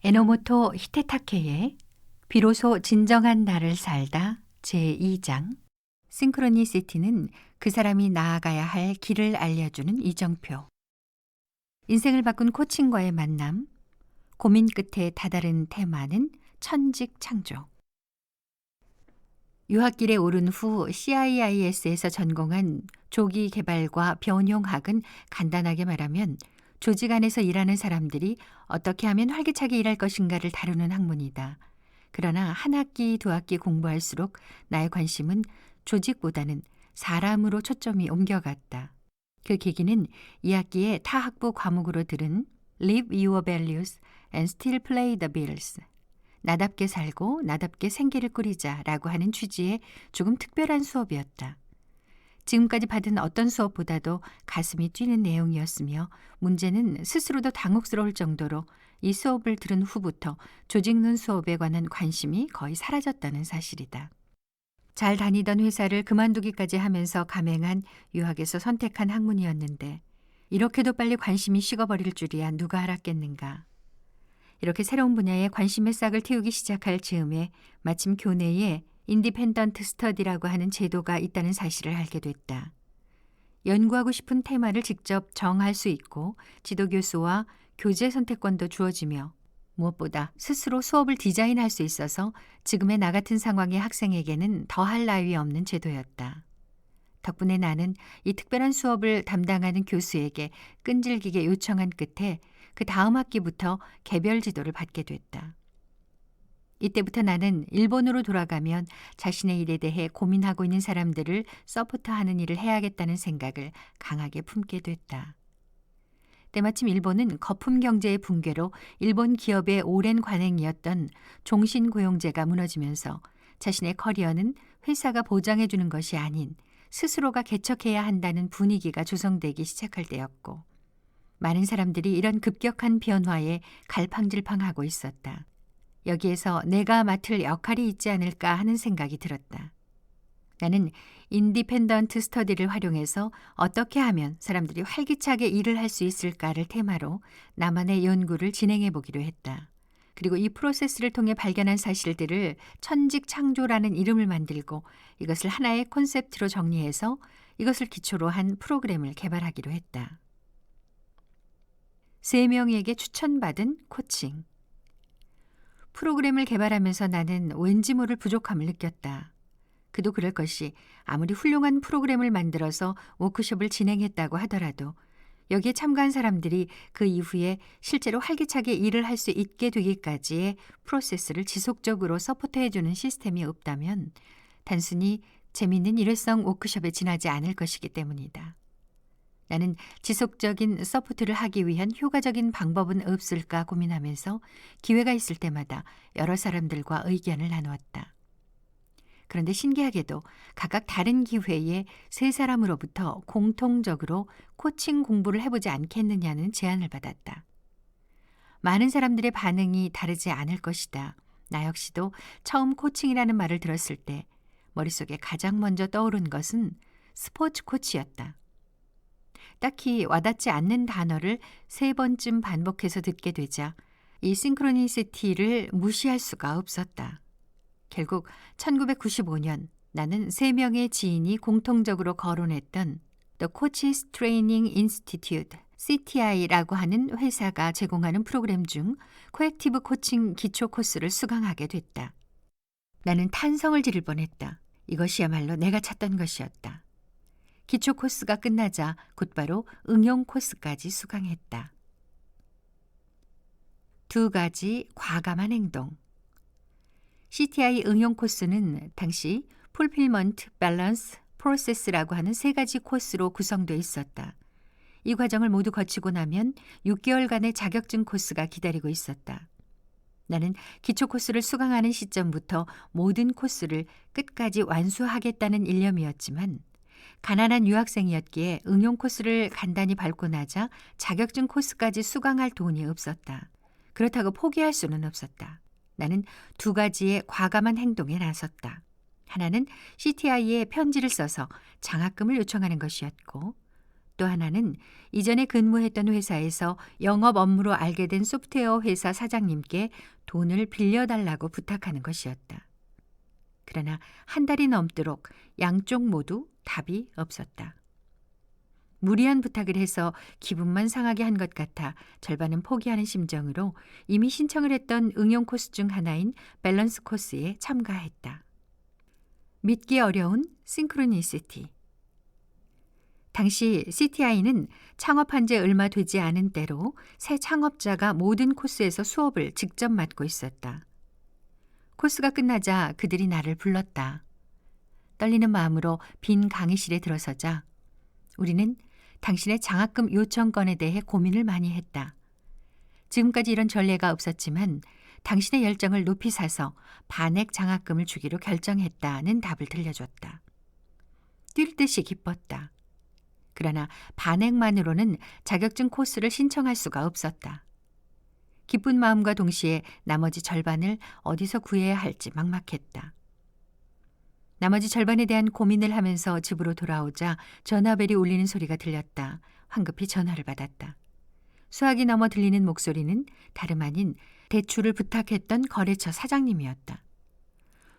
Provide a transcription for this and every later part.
에노모토 히데타케의 비로소 진정한 나를 살다 제2장. 싱크로니시티는 그 사람이 나아가야 할 길을 알려주는 이정표. 인생을 바꾼 코칭과의 만남. 고민 끝에 다다른 테마는 천직창조. 유학길에 오른 후 CIIS에서 전공한 조기 개발과 변용학은 간단하게 말하면 조직 안에서 일하는 사람들이 어떻게 하면 활기차게 일할 것인가를 다루는 학문이다. 그러나 한 학기, 두 학기 공부할수록 나의 관심은 조직보다는 사람으로 초점이 옮겨갔다. 그 계기는 2학기에 타 학부 과목으로 들은 Live Your Values and Still Play the Bills. 나답게 살고 나답게 생계를 꾸리자라고 하는 취지의 조금 특별한 수업이었다. 지금까지 받은 어떤 수업보다도 가슴이 뛰는 내용이었으며 문제는 스스로도 당혹스러울 정도로 이 수업을 들은 후부터 조직론 수업에 관한 관심이 거의 사라졌다는 사실이다. 잘 다니던 회사를 그만두기까지 하면서 감행한 유학에서 선택한 학문이었는데 이렇게도 빨리 관심이 식어버릴 줄이야 누가 알았겠는가. 이렇게 새로운 분야에 관심의 싹을 틔우기 시작할 즈음에 마침 교내에 인디펜던트 스터디라고 하는 제도가 있다는 사실을 알게 됐다. 연구하고 싶은 테마를 직접 정할 수 있고 지도교수와 교재 선택권도 주어지며 무엇보다 스스로 수업을 디자인할 수 있어서 지금의 나 같은 상황의 학생에게는 더할 나위 없는 제도였다. 덕분에 나는 이 특별한 수업을 담당하는 교수에게 끈질기게 요청한 끝에 그 다음 학기부터 개별 지도를 받게 됐다. 이때부터 나는 일본으로 돌아가면 자신의 일에 대해 고민하고 있는 사람들을 서포트하는 일을 해야겠다는 생각을 강하게 품게 됐다. 때마침 일본은 거품 경제의 붕괴로 일본 기업의 오랜 관행이었던 종신고용제가 무너지면서 자신의 커리어는 회사가 보장해 주는 것이 아닌 스스로가 개척해야 한다는 분위기가 조성되기 시작할 때였고 많은 사람들이 이런 급격한 변화에 갈팡질팡하고 있었다. 여기에서 내가 맡을 역할이 있지 않을까 하는 생각이 들었다. 나는 인디펜던트 스터디를 활용해서 어떻게 하면 사람들이 활기차게 일을 할 수 있을까를 테마로 나만의 연구를 진행해 보기로 했다. 그리고 이 프로세스를 통해 발견한 사실들을 천직창조라는 이름을 만들고 이것을 하나의 콘셉트로 정리해서 이것을 기초로 한 프로그램을 개발하기로 했다. 3명에게 추천받은 코칭. 프로그램을 개발하면서 나는 왠지 모를 부족함을 느꼈다. 그도 그럴 것이 아무리 훌륭한 프로그램을 만들어서 워크숍을 진행했다고 하더라도 여기에 참가한 사람들이 그 이후에 실제로 활기차게 일을 할 수 있게 되기까지의 프로세스를 지속적으로 서포트해주는 시스템이 없다면 단순히 재미있는 일회성 워크숍에 지나지 않을 것이기 때문이다. 나는 지속적인 서포트를 하기 위한 효과적인 방법은 없을까 고민하면서 기회가 있을 때마다 여러 사람들과 의견을 나누었다. 그런데 신기하게도 각각 다른 기회에 3사람으로부터 공통적으로 코칭 공부를 해보지 않겠느냐는 제안을 받았다. 많은 사람들의 반응이 다르지 않을 것이다. 나 역시도 처음 코칭이라는 말을 들었을 때 머릿속에 가장 먼저 떠오른 것은 스포츠 코치였다. 딱히 와닿지 않는 단어를 3번쯤 반복해서 듣게 되자 이 싱크로니시티를 무시할 수가 없었다. 결국 1995년 나는 3명의 지인이 공통적으로 거론했던 The Coaches Training Institute, CTI라고 하는 회사가 제공하는 프로그램 중 코액티브 코칭 기초 코스를 수강하게 됐다. 나는 탄성을 지를 뻔했다. 이것이야말로 내가 찾던 것이었다. 기초 코스가 끝나자 곧바로 응용 코스까지 수강했다. 2가지 과감한 행동. CTI 응용 코스는 당시 풀필먼트 밸런스 프로세스라고 하는 3가지 코스로 구성되어 있었다. 이 과정을 모두 거치고 나면 6개월간의 자격증 코스가 기다리고 있었다. 나는 기초 코스를 수강하는 시점부터 모든 코스를 끝까지 완수하겠다는 일념이었지만 가난한 유학생이었기에 응용 코스를 간단히 밟고 나자 자격증 코스까지 수강할 돈이 없었다. 그렇다고 포기할 수는 없었다. 나는 2가지의 과감한 행동에 나섰다. 하나는 CTI에 편지를 써서 장학금을 요청하는 것이었고 또 하나는 이전에 근무했던 회사에서 영업 업무로 알게 된 소프트웨어 회사 사장님께 돈을 빌려달라고 부탁하는 것이었다. 그러나 한 달이 넘도록 양쪽 모두 답이 없었다. 무리한 부탁을 해서 기분만 상하게 한 것 같아 절반은 포기하는 심정으로 이미 신청을 했던 응용 코스 중 하나인 밸런스 코스에 참가했다. 믿기 어려운 싱크로니시티. 당시 CTI는 창업한 지 얼마 되지 않은 때로 새 창업자가 모든 코스에서 수업을 직접 맡고 있었다. 코스가 끝나자 그들이 나를 불렀다. 떨리는 마음으로 빈 강의실에 들어서자 우리는 당신의 장학금 요청 건에 대해 고민을 많이 했다. 지금까지 이런 전례가 없었지만 당신의 열정을 높이 사서 반액 장학금을 주기로 결정했다는 답을 들려줬다. 뛸 듯이 기뻤다. 그러나 반액만으로는 자격증 코스를 신청할 수가 없었다. 기쁜 마음과 동시에 나머지 절반을 어디서 구해야 할지 막막했다. 나머지 절반에 대한 고민을 하면서 집으로 돌아오자 전화벨이 울리는 소리가 들렸다. 황급히 전화를 받았다. 수화기 넘어 들리는 목소리는 다름 아닌 대출을 부탁했던 거래처 사장님이었다.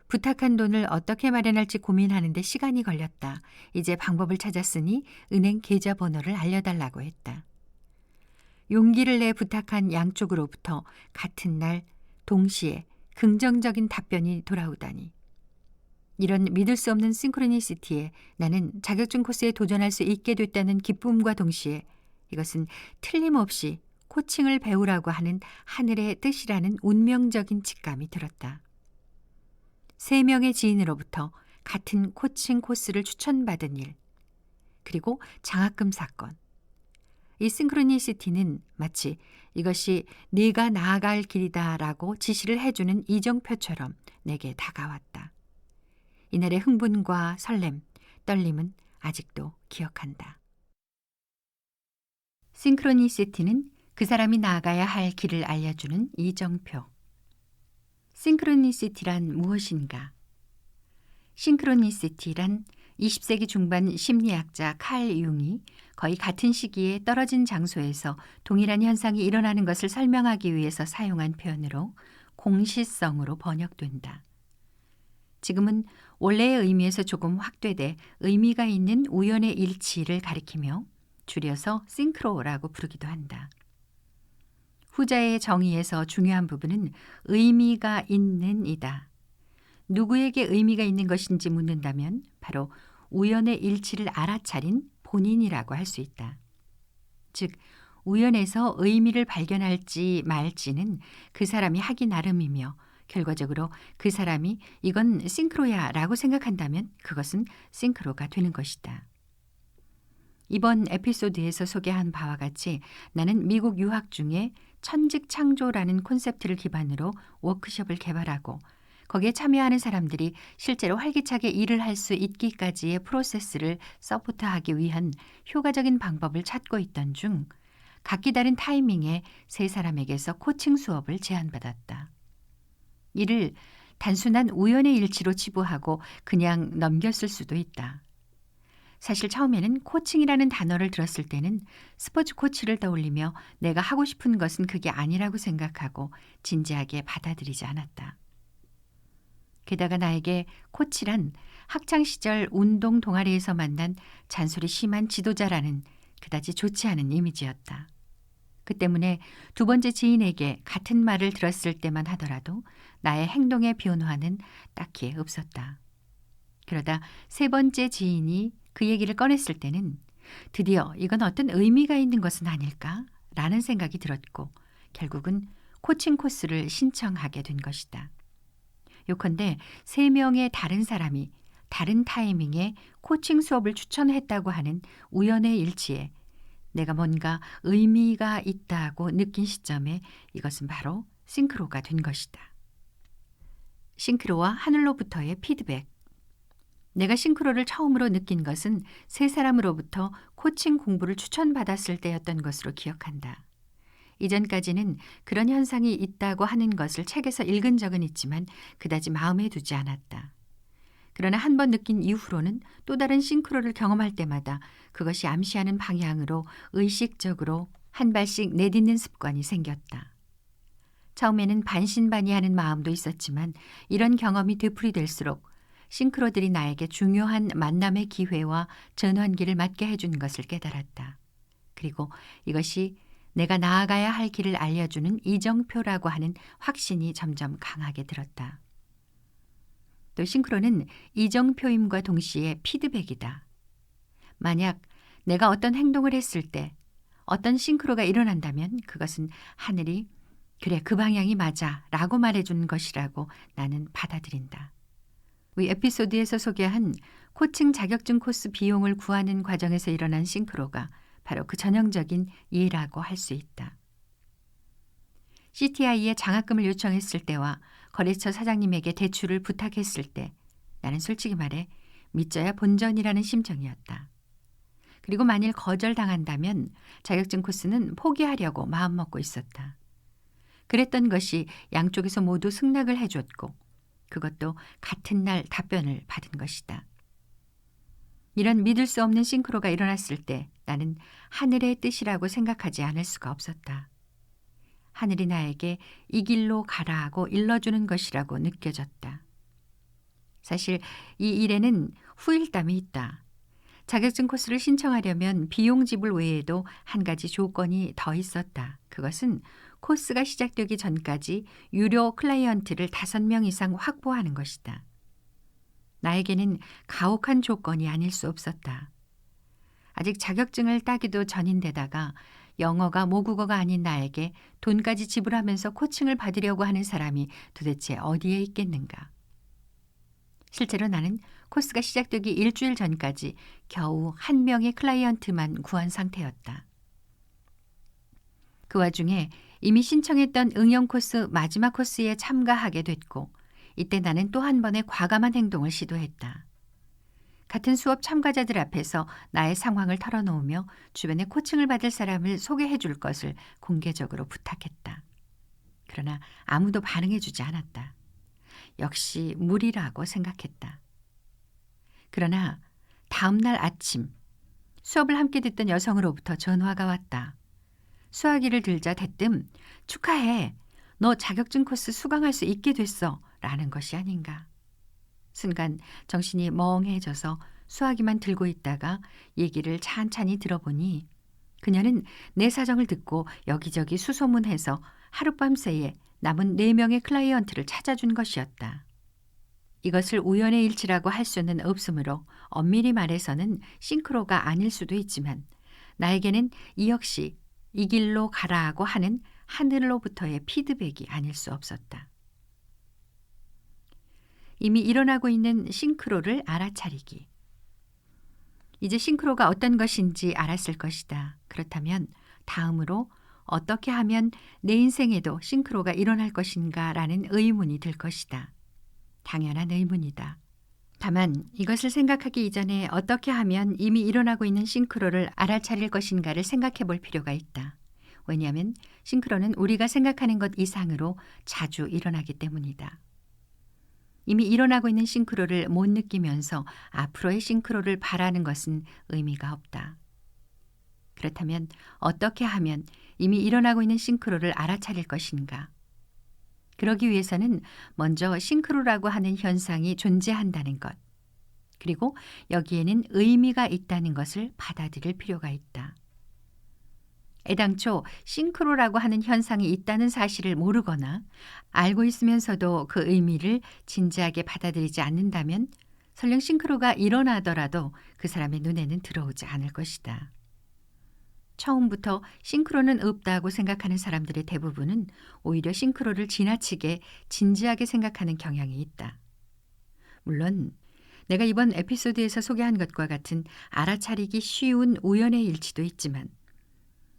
부탁한 돈을 어떻게 마련할지 고민하는데 시간이 걸렸다. 이제 방법을 찾았으니 은행 계좌번호를 알려달라고 했다. 용기를 내 부탁한 양쪽으로부터 같은 날 동시에 긍정적인 답변이 돌아오다니. 이런 믿을 수 없는 싱크로니시티에 나는 자격증 코스에 도전할 수 있게 됐다는 기쁨과 동시에 이것은 틀림없이 코칭을 배우라고 하는 하늘의 뜻이라는 운명적인 직감이 들었다. 3명의 지인으로부터 같은 코칭 코스를 추천받은 일, 그리고 장학금 사건. 이 싱크로니시티는 마치 이것이 네가 나아갈 길이다라고 지시를 해주는 이정표처럼 내게 다가왔다. 이날의 흥분과 설렘, 떨림은 아직도 기억한다. 싱크로니시티는 그 사람이 나아가야 할 길을 알려주는 이정표. 싱크로니시티란 무엇인가? 싱크로니시티란 20세기 중반 심리학자 칼 융이 거의 같은 시기에 떨어진 장소에서 동일한 현상이 일어나는 것을 설명하기 위해서 사용한 표현으로 공시성으로 번역된다. 지금은 원래의 의미에서 조금 확대돼 의미가 있는 우연의 일치를 가리키며 줄여서 싱크로라고 부르기도 한다. 후자의 정의에서 중요한 부분은 의미가 있는 이다. 누구에게 의미가 있는 것인지 묻는다면 바로 우연의 일치를 알아차린 본인이라고 할 수 있다. 즉, 우연에서 의미를 발견할지 말지는 그 사람이 하기 나름이며 결과적으로 그 사람이 이건 싱크로야 라고 생각한다면 그것은 싱크로가 되는 것이다. 이번 에피소드에서 소개한 바와 같이 나는 미국 유학 중에 천직창조라는 콘셉트를 기반으로 워크숍을 개발하고 거기에 참여하는 사람들이 실제로 활기차게 일을 할 수 있기까지의 프로세스를 서포트하기 위한 효과적인 방법을 찾고 있던 중 각기 다른 타이밍에 3사람에게서 코칭 수업을 제안받았다. 이를 단순한 우연의 일치로 치부하고 그냥 넘겼을 수도 있다. 사실 처음에는 코칭이라는 단어를 들었을 때는 스포츠 코치를 떠올리며 내가 하고 싶은 것은 그게 아니라고 생각하고 진지하게 받아들이지 않았다. 게다가 나에게 코치란 학창시절 운동 동아리에서 만난 잔소리 심한 지도자라는 그다지 좋지 않은 이미지였다. 그 때문에 2번째 지인에게 같은 말을 들었을 때만 하더라도 나의 행동의 변화는 딱히 없었다. 그러다 3번째 지인이 그 얘기를 꺼냈을 때는 드디어 이건 어떤 의미가 있는 것은 아닐까? 라는 생각이 들었고 결국은 코칭 코스를 신청하게 된 것이다. 요컨대 3명의 다른 사람이 다른 타이밍에 코칭 수업을 추천했다고 하는 우연의 일치에 내가 뭔가 의미가 있다고 느낀 시점에 이것은 바로 싱크로가 된 것이다. 싱크로와 하늘로부터의 피드백. 내가 싱크로를 처음으로 느낀 것은 3사람으로부터 코칭 공부를 추천받았을 때였던 것으로 기억한다. 이전까지는 그런 현상이 있다고 하는 것을 책에서 읽은 적은 있지만 그다지 마음에 두지 않았다. 그러나 한 번 느낀 이후로는 또 다른 싱크로를 경험할 때마다 그것이 암시하는 방향으로 의식적으로 한 발씩 내딛는 습관이 생겼다. 처음에는 반신반의하는 마음도 있었지만 이런 경험이 되풀이될수록 싱크로들이 나에게 중요한 만남의 기회와 전환기를 맞게 해준 것을 깨달았다. 그리고 이것이 내가 나아가야 할 길을 알려주는 이정표라고 하는 확신이 점점 강하게 들었다. 또 싱크로는 이정표임과 동시에 피드백이다. 만약 내가 어떤 행동을 했을 때 어떤 싱크로가 일어난다면 그것은 하늘이 그래, 그 방향이 맞아 라고 말해주는 것이라고 나는 받아들인다. 위 에피소드에서 소개한 코칭 자격증 코스 비용을 구하는 과정에서 일어난 싱크로가 바로 그 전형적인 예라고 할 수 있다. CTI에 장학금을 요청했을 때와 거래처 사장님에게 대출을 부탁했을 때 나는 솔직히 말해 믿져야 본전이라는 심정이었다. 그리고 만일 거절당한다면 자격증 코스는 포기하려고 마음먹고 있었다. 그랬던 것이 양쪽에서 모두 승낙을 해줬고 그것도 같은 날 답변을 받은 것이다. 이런 믿을 수 없는 싱크로가 일어났을 때 나는 하늘의 뜻이라고 생각하지 않을 수가 없었다. 하늘이 나에게 이 길로 가라고 일러주는 것이라고 느껴졌다. 사실 이 일에는 후일담이 있다. 자격증 코스를 신청하려면 비용 지불 외에도 한 가지 조건이 더 있었다. 그것은 코스가 시작되기 전까지 유료 클라이언트를 5명 이상 확보하는 것이다. 나에게는 가혹한 조건이 아닐 수 없었다. 아직 자격증을 따기도 전인데다가 영어가 모국어가 아닌 나에게 돈까지 지불하면서 코칭을 받으려고 하는 사람이 도대체 어디에 있겠는가. 실제로 나는 코스가 시작되기 일주일 전까지 겨우 1명의 클라이언트만 구한 상태였다. 그 와중에 이미 신청했던 응용 코스 마지막 코스에 참가하게 됐고 이때 나는 또 한 번의 과감한 행동을 시도했다. 같은 수업 참가자들 앞에서 나의 상황을 털어놓으며 주변에 코칭을 받을 사람을 소개해 줄 것을 공개적으로 부탁했다. 그러나 아무도 반응해 주지 않았다. 역시 무리라고 생각했다. 그러나 다음 날 아침 수업을 함께 듣던 여성으로부터 전화가 왔다. 수화기를 들자 대뜸 축하해. 너 자격증 코스 수강할 수 있게 됐어. 라는 것이 아닌가. 순간 정신이 멍해져서 수화기만 들고 있다가 얘기를 찬찬히 들어보니 그녀는 내 사정을 듣고 여기저기 수소문해서 하룻밤새에 남은 4명의 클라이언트를 찾아준 것이었다. 이것을 우연의 일치라고 할 수는 없으므로 엄밀히 말해서는 싱크로가 아닐 수도 있지만 나에게는 이 역시 이 길로 가라고 하는 하늘로부터의 피드백이 아닐 수 없었다. 이미 일어나고 있는 싱크로를 알아차리기. 이제 싱크로가 어떤 것인지 알았을 것이다. 그렇다면 다음으로 어떻게 하면 내 인생에도 싱크로가 일어날 것인가라는 의문이 들 것이다. 당연한 의문이다. 다만 이것을 생각하기 이전에 어떻게 하면 이미 일어나고 있는 싱크로를 알아차릴 것인가를 생각해 볼 필요가 있다. 왜냐하면 싱크로는 우리가 생각하는 것 이상으로 자주 일어나기 때문이다. 이미 일어나고 있는 싱크로를 못 느끼면서 앞으로의 싱크로를 바라는 것은 의미가 없다. 그렇다면 어떻게 하면 이미 일어나고 있는 싱크로를 알아차릴 것인가? 그러기 위해서는 먼저 싱크로라고 하는 현상이 존재한다는 것, 그리고 여기에는 의미가 있다는 것을 받아들일 필요가 있다. 애당초 싱크로라고 하는 현상이 있다는 사실을 모르거나 알고 있으면서도 그 의미를 진지하게 받아들이지 않는다면 설령 싱크로가 일어나더라도 그 사람의 눈에는 들어오지 않을 것이다. 처음부터 싱크로는 없다고 생각하는 사람들의 대부분은 오히려 싱크로를 지나치게 진지하게 생각하는 경향이 있다. 물론 내가 이번 에피소드에서 소개한 것과 같은 알아차리기 쉬운 우연의 일치도 있지만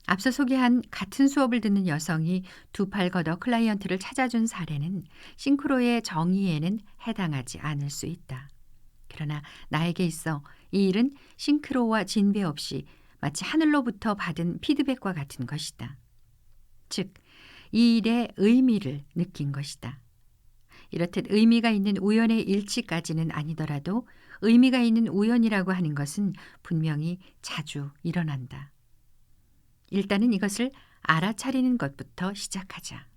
앞서 소개한 같은 수업을 듣는 여성이 2팔 걷어 클라이언트를 찾아준 사례는 싱크로의 정의에는 해당하지 않을 수 있다. 그러나 나에게 있어 이 일은 싱크로와 진배 없이 마치 하늘로부터 받은 피드백과 같은 것이다. 즉, 이 일의 의미를 느낀 것이다. 이렇듯 의미가 있는 우연의 일치까지는 아니더라도 의미가 있는 우연이라고 하는 것은 분명히 자주 일어난다. 일단은 이것을 알아차리는 것부터 시작하자.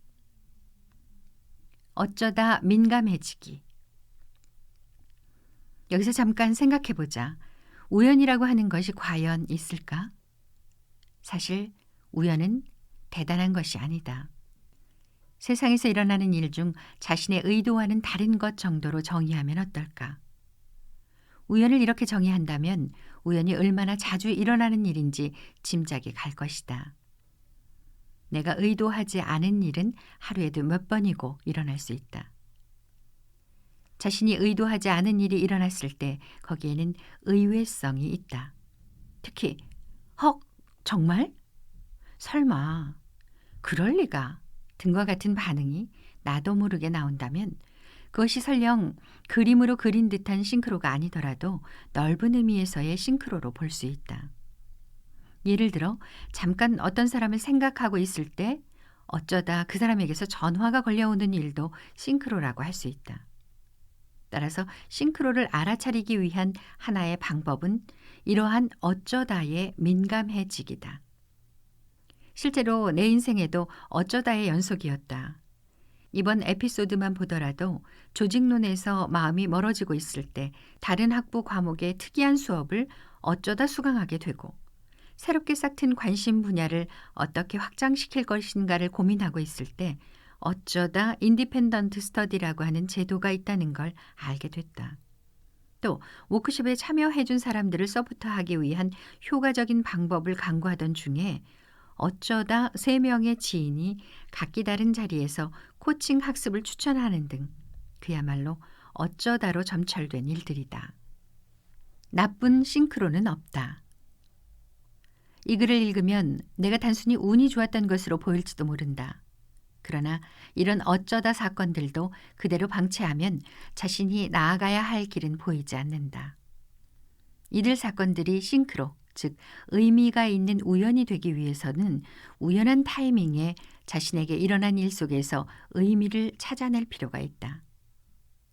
어쩌다 민감해지기. 여기서 잠깐 생각해 보자. 우연이라고 하는 것이 과연 있을까? 사실 우연은 대단한 것이 아니다. 세상에서 일어나는 일 중 자신의 의도와는 다른 것 정도로 정의하면 어떨까? 우연을 이렇게 정의한다면 우연이 얼마나 자주 일어나는 일인지 짐작이 갈 것이다. 내가 의도하지 않은 일은 하루에도 몇 번이고 일어날 수 있다. 자신이 의도하지 않은 일이 일어났을 때 거기에는 의외성이 있다. 특히 헉, 정말? 설마, 그럴 리가 등과 같은 반응이 나도 모르게 나온다면 그것이 설령 그림으로 그린 듯한 싱크로가 아니더라도 넓은 의미에서의 싱크로로 볼 수 있다. 예를 들어 잠깐 어떤 사람을 생각하고 있을 때 어쩌다 그 사람에게서 전화가 걸려오는 일도 싱크로라고 할 수 있다. 따라서 싱크로를 알아차리기 위한 하나의 방법은 이러한 어쩌다에 민감해지기다. 실제로 내 인생에도 어쩌다의 연속이었다. 이번 에피소드만 보더라도 조직론에서 마음이 멀어지고 있을 때 다른 학부 과목의 특이한 수업을 어쩌다 수강하게 되고 새롭게 싹 튼 관심 분야를 어떻게 확장시킬 것인가를 고민하고 있을 때 어쩌다 인디펜던트 스터디라고 하는 제도가 있다는 걸 알게 됐다. 또 워크숍에 참여해 준 사람들을 서포트하기 위한 효과적인 방법을 강구하던 중에 어쩌다 3명의 지인이 각기 다른 자리에서 코칭 학습을 추천하는 등 그야말로 어쩌다로 점철된 일들이다. 나쁜 싱크로는 없다. 이 글을 읽으면 내가 단순히 운이 좋았던 것으로 보일지도 모른다. 그러나 이런 어쩌다 사건들도 그대로 방치하면 자신이 나아가야 할 길은 보이지 않는다. 이들 사건들이 싱크로, 즉 의미가 있는 우연이 되기 위해서는 우연한 타이밍에 자신에게 일어난 일 속에서 의미를 찾아낼 필요가 있다.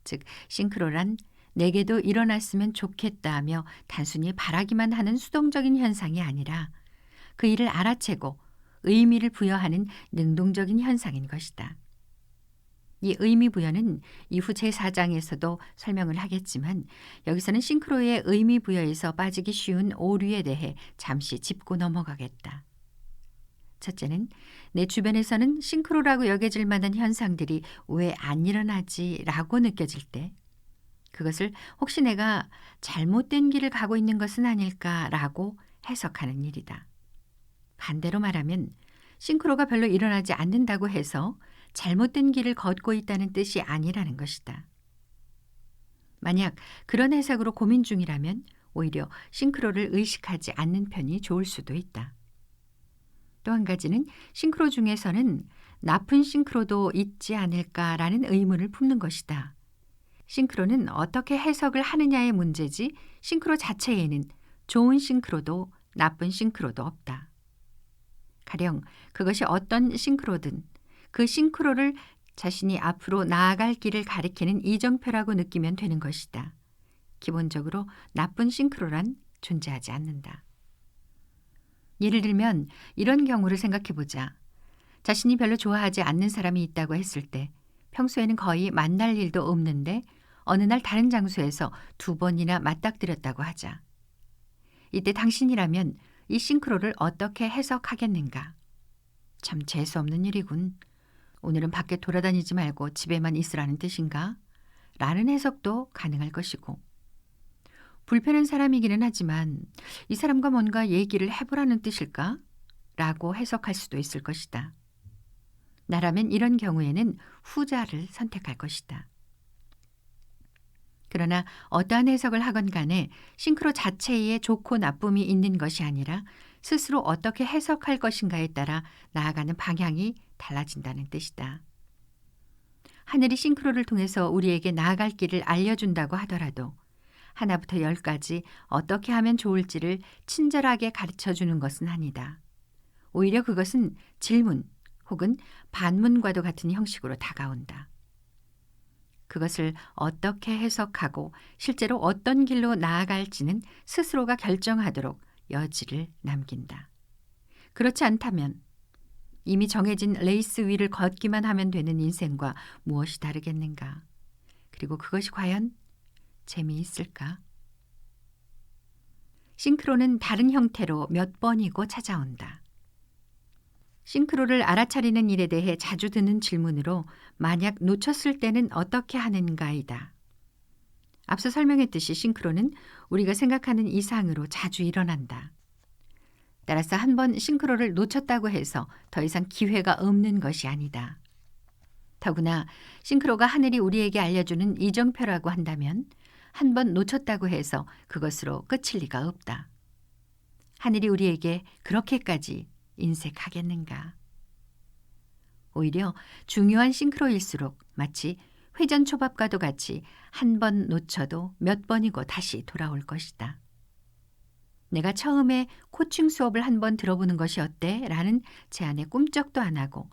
즉 싱크로란 내게도 일어났으면 좋겠다 하며 단순히 바라기만 하는 수동적인 현상이 아니라 그 일을 알아채고 의미를 부여하는 능동적인 현상인 것이다. 이 의미 부여는 이후 제4장에서도 설명을 하겠지만 여기서는 싱크로의 의미 부여에서 빠지기 쉬운 오류에 대해 잠시 짚고 넘어가겠다. 첫째는 내 주변에서는 싱크로라고 여겨질 만한 현상들이 왜 안 일어나지 라고 느껴질 때 그것을 혹시 내가 잘못된 길을 가고 있는 것은 아닐까라고 해석하는 일이다. 반대로 말하면 싱크로가 별로 일어나지 않는다고 해서 잘못된 길을 걷고 있다는 뜻이 아니라는 것이다. 만약 그런 해석으로 고민 중이라면 오히려 싱크로를 의식하지 않는 편이 좋을 수도 있다. 또 한 가지는 싱크로 중에서는 나쁜 싱크로도 있지 않을까라는 의문을 품는 것이다. 싱크로는 어떻게 해석을 하느냐의 문제지 싱크로 자체에는 좋은 싱크로도 나쁜 싱크로도 없다. 가령 그것이 어떤 싱크로든 그 싱크로를 자신이 앞으로 나아갈 길을 가리키는 이정표라고 느끼면 되는 것이다. 기본적으로 나쁜 싱크로란 존재하지 않는다. 예를 들면 이런 경우를 생각해 보자. 자신이 별로 좋아하지 않는 사람이 있다고 했을 때 평소에는 거의 만날 일도 없는데 어느 날 다른 장소에서 2번이나 맞닥뜨렸다고 하자. 이때 당신이라면 이 싱크로를 어떻게 해석하겠는가? 참 재수없는 일이군. 오늘은 밖에 돌아다니지 말고 집에만 있으라는 뜻인가? 라는 해석도 가능할 것이고 불편한 사람이기는 하지만 이 사람과 뭔가 얘기를 해보라는 뜻일까? 라고 해석할 수도 있을 것이다. 나라면 이런 경우에는 후자를 선택할 것이다. 그러나 어떠한 해석을 하건 간에 싱크로 자체에 좋고 나쁨이 있는 것이 아니라 스스로 어떻게 해석할 것인가에 따라 나아가는 방향이 달라진다는 뜻이다. 하늘이 싱크로를 통해서 우리에게 나아갈 길을 알려준다고 하더라도 하나부터 10까지 어떻게 하면 좋을지를 친절하게 가르쳐주는 것은 아니다. 오히려 그것은 질문 혹은 반문과도 같은 형식으로 다가온다. 그것을 어떻게 해석하고 실제로 어떤 길로 나아갈지는 스스로가 결정하도록 여지를 남긴다. 그렇지 않다면 이미 정해진 레이스 위를 걷기만 하면 되는 인생과 무엇이 다르겠는가? 그리고 그것이 과연 재미있을까? 싱크로는 다른 형태로 몇 번이고 찾아온다. 싱크로를 알아차리는 일에 대해 자주 듣는 질문으로 만약 놓쳤을 때는 어떻게 하는가이다. 앞서 설명했듯이 싱크로는 우리가 생각하는 이상으로 자주 일어난다. 따라서 한 번 싱크로를 놓쳤다고 해서 더 이상 기회가 없는 것이 아니다. 더구나 싱크로가 하늘이 우리에게 알려주는 이정표라고 한다면 한 번 놓쳤다고 해서 그것으로 끝일 리가 없다. 하늘이 우리에게 그렇게까지 인색하겠는가? 오히려 중요한 싱크로일수록 마치 회전초밥과도 같이 한 번 놓쳐도 몇 번이고 다시 돌아올 것이다. 내가 처음에 코칭 수업을 한 번 들어보는 것이 어때? 라는 제안에 꿈쩍도 안 하고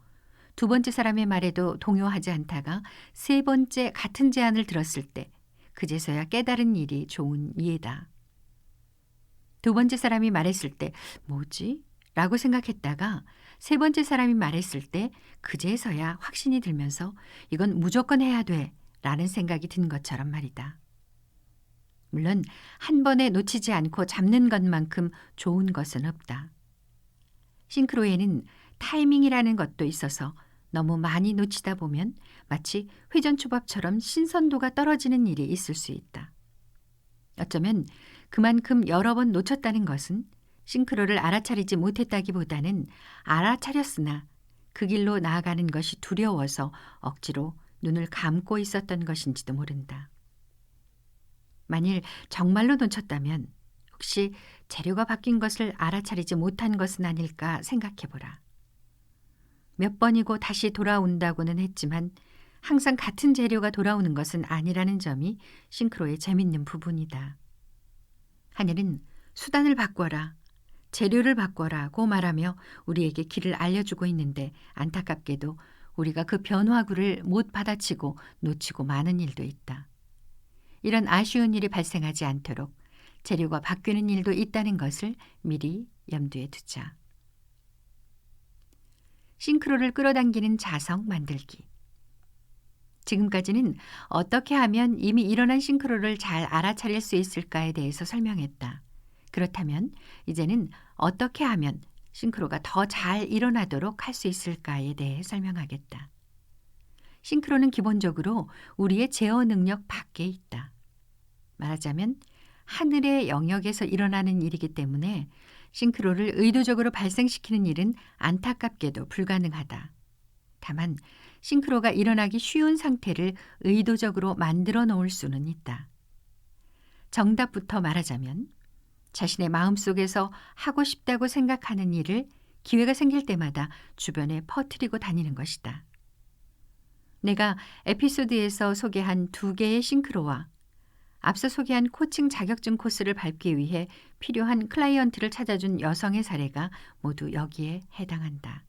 두 번째 사람의 말에도 동요하지 않다가 세 번째 같은 제안을 들었을 때 그제서야 깨달은 일이 좋은 이해다. 두 번째 사람이 말했을 때 뭐지? 라고 생각했다가 세 번째 사람이 말했을 때 그제서야 확신이 들면서 이건 무조건 해야 돼 라는 생각이 든 것처럼 말이다. 물론 한 번에 놓치지 않고 잡는 것만큼 좋은 것은 없다. 싱크로에는 타이밍이라는 것도 있어서 너무 많이 놓치다 보면 마치 회전초밥처럼 신선도가 떨어지는 일이 있을 수 있다. 어쩌면 그만큼 여러 번 놓쳤다는 것은 싱크로를 알아차리지 못했다기보다는 알아차렸으나 그 길로 나아가는 것이 두려워서 억지로 눈을 감고 있었던 것인지도 모른다. 만일 정말로 놓쳤다면 혹시 재료가 바뀐 것을 알아차리지 못한 것은 아닐까 생각해보라. 몇 번이고 다시 돌아온다고는 했지만 항상 같은 재료가 돌아오는 것은 아니라는 점이 싱크로의 재밌는 부분이다. 하늘은 수단을 바꿔라, 재료를 바꿔라고 말하며 우리에게 길을 알려주고 있는데 안타깝게도 우리가 그 변화구를 못 받아치고 놓치고 마는 일도 있다. 이런 아쉬운 일이 발생하지 않도록 재료가 바뀌는 일도 있다는 것을 미리 염두에 두자. 싱크로를 끌어당기는 자석 만들기. 지금까지는 어떻게 하면 이미 일어난 싱크로를 잘 알아차릴 수 있을까에 대해서 설명했다. 그렇다면 이제는 어떻게 하면 싱크로가 더 잘 일어나도록 할 수 있을까에 대해 설명하겠다. 싱크로는 기본적으로 우리의 제어 능력 밖에 있다. 말하자면 하늘의 영역에서 일어나는 일이기 때문에 싱크로를 의도적으로 발생시키는 일은 안타깝게도 불가능하다. 다만 싱크로가 일어나기 쉬운 상태를 의도적으로 만들어 놓을 수는 있다. 정답부터 말하자면 자신의 마음속에서 하고 싶다고 생각하는 일을 기회가 생길 때마다 주변에 퍼뜨리고 다니는 것이다. 내가 에피소드에서 소개한 2개의 싱크로와 앞서 소개한 코칭 자격증 코스를 밟기 위해 필요한 클라이언트를 찾아준 여성의 사례가 모두 여기에 해당한다.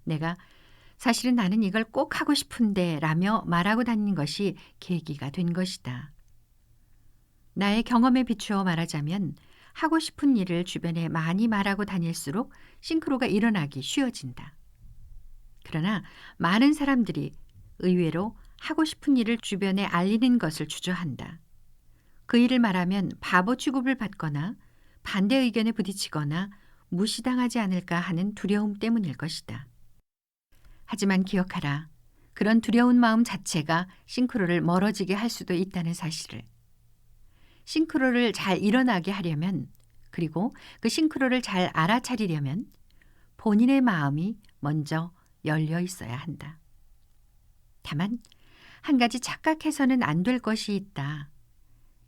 내가 사실은 나는 이걸 꼭 하고 싶은데 라며 말하고 다니는 것이 계기가 된 것이다. 나의 경험에 비추어 말하자면 하고 싶은 일을 주변에 많이 말하고 다닐수록 싱크로가 일어나기 쉬워진다. 그러나 많은 사람들이 의외로 하고 싶은 일을 주변에 알리는 것을 주저한다. 그 일을 말하면 바보 취급을 받거나 반대 의견에 부딪히거나 무시당하지 않을까 하는 두려움 때문일 것이다. 하지만 기억하라. 그런 두려운 마음 자체가 싱크로를 멀어지게 할 수도 있다는 사실을. 싱크로를 잘 일어나게 하려면 그리고 그 싱크로를 잘 알아차리려면 본인의 마음이 먼저 열려 있어야 한다. 다만 한 가지 착각해서는 안 될 것이 있다.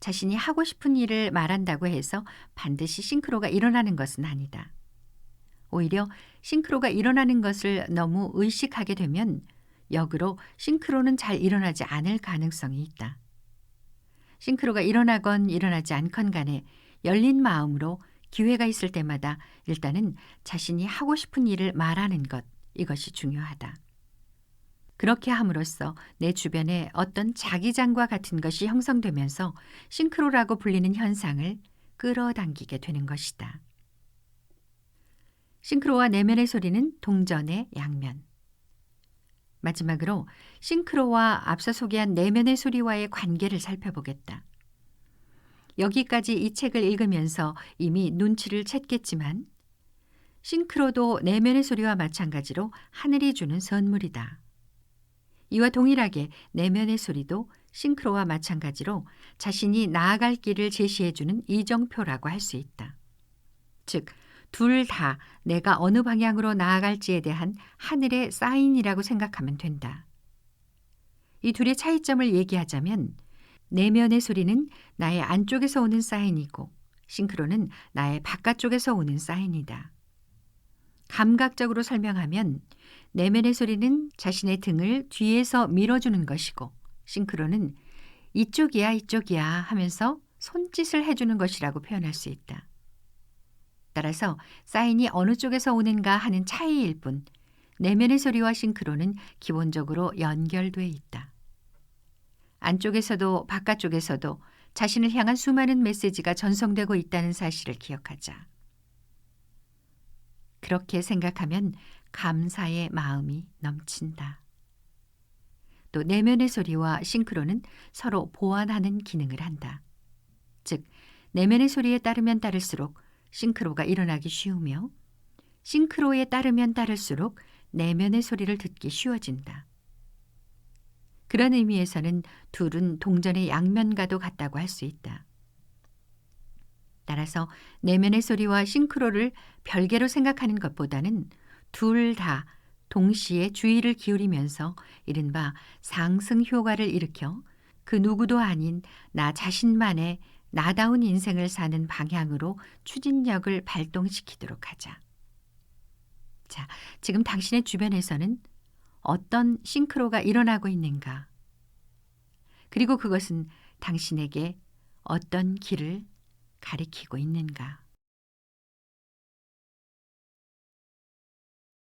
자신이 하고 싶은 일을 말한다고 해서 반드시 싱크로가 일어나는 것은 아니다. 오히려 싱크로가 일어나는 것을 너무 의식하게 되면 역으로 싱크로는 잘 일어나지 않을 가능성이 있다. 싱크로가 일어나건 일어나지 않건 간에 열린 마음으로 기회가 있을 때마다 일단은 자신이 하고 싶은 일을 말하는 것, 이것이 중요하다. 그렇게 함으로써 내 주변에 어떤 자기장과 같은 것이 형성되면서 싱크로라고 불리는 현상을 끌어당기게 되는 것이다. 싱크로와 내면의 소리는 동전의 양면. 마지막으로 싱크로와 앞서 소개한 내면의 소리와의 관계를 살펴보겠다. 여기까지 이 책을 읽으면서 이미 눈치를 챘겠지만 싱크로도 내면의 소리와 마찬가지로 하늘이 주는 선물이다. 이와 동일하게 내면의 소리도 싱크로와 마찬가지로 자신이 나아갈 길을 제시해주는 이정표라고 할 수 있다. 즉, 둘 다 내가 어느 방향으로 나아갈지에 대한 하늘의 사인이라고 생각하면 된다. 이 둘의 차이점을 얘기하자면 내면의 소리는 나의 안쪽에서 오는 사인이고 싱크로는 나의 바깥쪽에서 오는 사인이다. 감각적으로 설명하면 내면의 소리는 자신의 등을 뒤에서 밀어주는 것이고 싱크로는 이쪽이야 이쪽이야 하면서 손짓을 해주는 것이라고 표현할 수 있다. 따라서 사인이 어느 쪽에서 오는가 하는 차이일 뿐 내면의 소리와 싱크로는 기본적으로 연결돼 있다. 안쪽에서도 바깥쪽에서도 자신을 향한 수많은 메시지가 전송되고 있다는 사실을 기억하자. 그렇게 생각하면 감사의 마음이 넘친다. 또 내면의 소리와 싱크로는 서로 보완하는 기능을 한다. 즉, 내면의 소리에 따르면 따를수록 싱크로가 일어나기 쉬우며 싱크로에 따르면 따를수록 내면의 소리를 듣기 쉬워진다. 그런 의미에서는 둘은 동전의 양면과도 같다고 할 수 있다. 따라서 내면의 소리와 싱크로를 별개로 생각하는 것보다는 둘 다 동시에 주의를 기울이면서 이른바 상승 효과를 일으켜 그 누구도 아닌 나 자신만의 나다운 인생을 사는 방향으로 추진력을 발동시키도록 하자. 자, 지금 당신의 주변에서는 어떤 싱크로가 일어나고 있는가? 그리고 그것은 당신에게 어떤 길을 가리키고 있는가?